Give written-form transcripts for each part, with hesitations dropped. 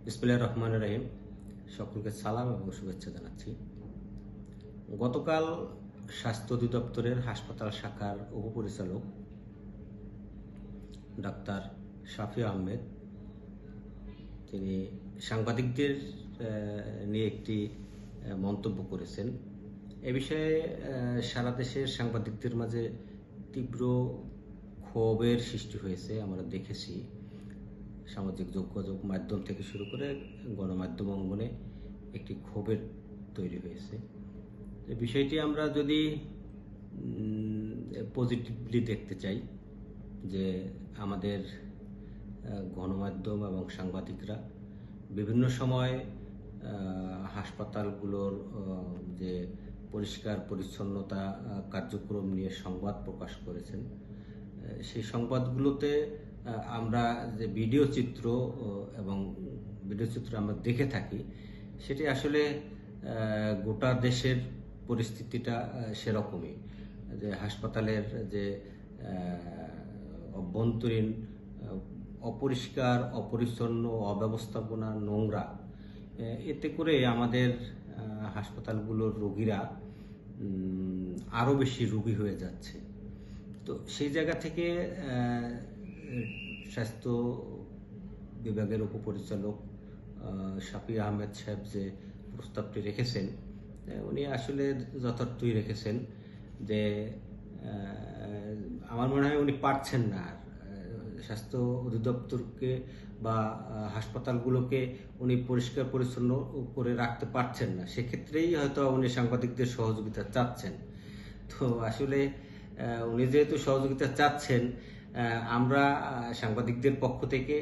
বিসমিল্লাহির রহমানির রহিম। সকলকে সালাম এবং শুভেচ্ছা জানাচ্ছি। গতকাল স্বাস্থ্য অধিদপ্তরের হাসপাতাল শাখার উপপরিচালক ডাক্তার শাফি আহমেদ তিনি সাংবাদিকদের নিয়ে একটি মন্তব্য করেছেন। এ বিষয়ে সারা দেশের সাংবাদিকদের মাঝে তীব্র ক্ষোভের সৃষ্টি হয়েছে। আমরা দেখেছি সামাজিক যোগাযোগ মাধ্যম থেকে শুরু করে গণমাধ্যম অঙ্গনে একটি ক্ষোভের তৈরি হয়েছে। এই বিষয়টি আমরা যদি পজিটিভলি দেখতে চাই, যে আমাদের গণমাধ্যম এবং সাংবাদিকরা বিভিন্ন সময় হাসপাতালগুলোর যে পরিষ্কার পরিচ্ছন্নতা কার্যক্রম নিয়ে সংবাদ প্রকাশ করেছেন, সেই সংবাদগুলোতে আমরা যে ভিডিও চিত্র আমরা দেখে থাকি, সেটি আসলে গোটা দেশের পরিস্থিতিটা সেরকমই, যে হাসপাতালের যে অভ্যন্তরীণ অপরিষ্কার, অপরিচ্ছন্ন, অব্যবস্থাপনা, নোংরা, এতে করে আমাদের হাসপাতালগুলোর রোগীরা আরও বেশি রোগী হয়ে যাচ্ছে। তো সেই জায়গা থেকে স্বাস্থ্য বিভাগের উপপরিচালক শাফি আহমেদ সাহেব যে প্রস্তাবটি রেখেছেন, উনি আসলে যথার্থই রেখেছেন। যে আমার মনে হয় উনি পারছেন না আর স্বাস্থ্য অধিদপ্তরকে বা হাসপাতালগুলোকে উনি পরিষ্কার পরিচ্ছন্ন করে রাখতে পারছেন না। সেক্ষেত্রেই হয়তো উনি সাংবাদিকদের সহযোগিতা চাচ্ছেন। তো আসলে উনি যেহেতু সহযোগিতা চাচ্ছেন, আমরা সাংবাদিকদের পক্ষ থেকে,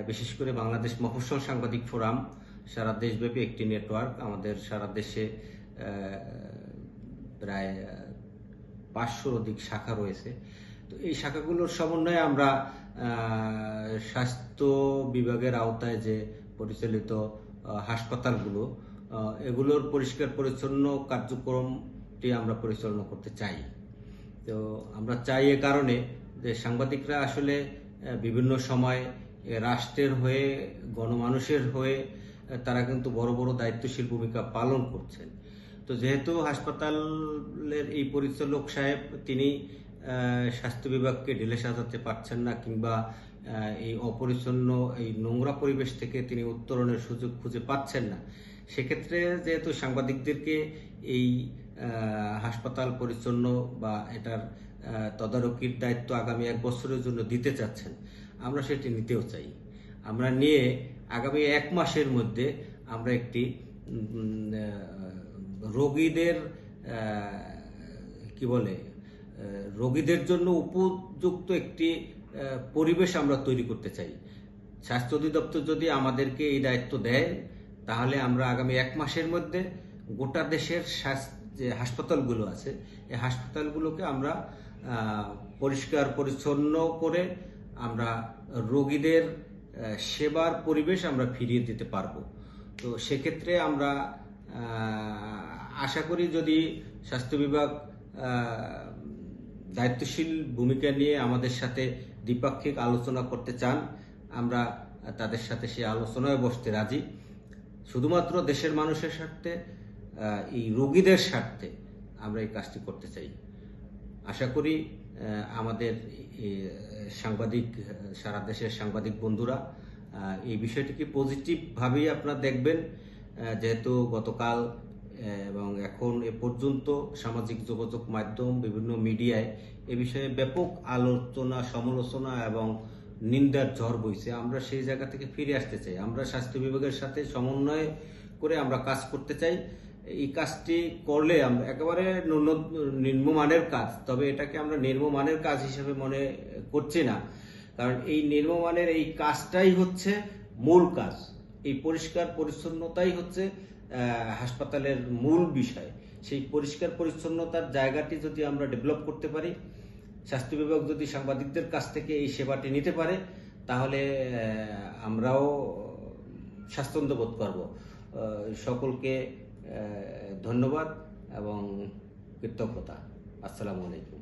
বিশেষ করে বাংলাদেশ মফস্বল সাংবাদিক ফোরাম, সারা দেশব্যাপী একটি নেটওয়ার্ক, আমাদের সারা দেশে প্রায় 500-র অধিক শাখা রয়েছে। তো এই শাখাগুলোর সমন্বয়ে আমরা স্বাস্থ্য বিভাগের আওতায় যে পরিচালিত হাসপাতালগুলো, এগুলোর পরিষ্কার পরিচ্ছন্ন কার্যক্রমটি আমরা পরিচালনা করতে চাই। তো আমরা চাই এ কারণে যে সাংবাদিকরা আসলে বিভিন্ন সময় রাষ্ট্রের হয়ে, গণমানুষের হয়ে তারা কিন্তু বড় বড় দায়িত্বশীল ভূমিকা পালন করছেন। তো যেহেতু হাসপাতালের এই পরিচালক সাহেব তিনি স্বাস্থ্য বিভাগকে ঢেলে সাজাতে পারছেন না, কিংবা এই অপরিচ্ছন্ন, এই নোংরা পরিবেশ থেকে তিনি উত্তরণের সুযোগ খুঁজে পাচ্ছেন না, সেক্ষেত্রে যেহেতু সাংবাদিকদেরকে এই হাসপাতাল পরিচ্ছন্ন বা এটার তদারকির দায়িত্ব আগামী 1 বছরের জন্য দিতে চাচ্ছেন, আমরা সেটি নিতেও চাই। আমরা নিয়ে আগামী 1 মাসের মধ্যে আমরা একটি রোগীদের রোগীদের জন্য উপযুক্ত একটি পরিবেশ আমরা তৈরি করতে চাই। স্বাস্থ্য অধিদপ্তর যদি আমাদেরকে এই দায়িত্ব দেয়, তাহলে আমরা আগামী 1 মাসের মধ্যে গোটা দেশের যে হাসপাতালগুলো আছে, এই হাসপাতালগুলোকে আমরা পরিষ্কার পরিচ্ছন্ন করে আমরা রোগীদের সেবার পরিবেশ আমরা ফিরিয়ে দিতে পারবো। তো সেক্ষেত্রে আমরা আশা করি, যদি স্বাস্থ্য বিভাগ দায়িত্বশীল ভূমিকা নিয়ে আমাদের সাথে দ্বিপাক্ষিক আলোচনা করতে চান, আমরা তাদের সাথে সেই আলোচনায় বসতে রাজি। শুধুমাত্র দেশের মানুষের স্বার্থে, এই রোগীদের স্বার্থে আমরা এই কাজটি করতে চাই। আশা করি আমাদের সাংবাদিক, সারা দেশের সাংবাদিক বন্ধুরা এই বিষয়টিকে পজিটিভভাবেই আপনারা দেখবেন। যেহেতু গতকাল এবং এখন এ পর্যন্ত সামাজিক যোগাযোগ মাধ্যম, বিভিন্ন মিডিয়ায় এ বিষয়ে ব্যাপক আলোচনা, সমালোচনা এবং নিন্দার ঝড় বইছে। আমরা সেই জায়গা থেকে ফিরে আসতে চাই। আমরা স্বাস্থ্য বিভাগের সাথে সমন্বয় করে আমরা কাজ করতে চাই। এই কাজটি করলে আমরা একেবারে নিম্নমানের কাজ, তবে এটাকে আমরা নিম্নমানের কাজ হিসেবে মনে করছি না, কারণ এই নিম্নমানের এই কাজটাই হচ্ছে মূল কাজ। এই পরিষ্কার পরিচ্ছন্নতাই হচ্ছে হাসপাতালের মূল বিষয়। সেই পরিষ্কার পরিচ্ছন্নতার জায়গাটি যদি আমরা ডেভেলপ করতে পারি, স্বাস্থ্য বিভাগ যদি সাংবাদিকদের কাছ থেকে এই সেবাটি নিতে পারে, তাহলে আমরাও স্বাচ্ছন্দ্য বোধ করব। সকলকে ধন্যবাদ এবং কৃতজ্ঞতা। আসসালামু আলাইকুম।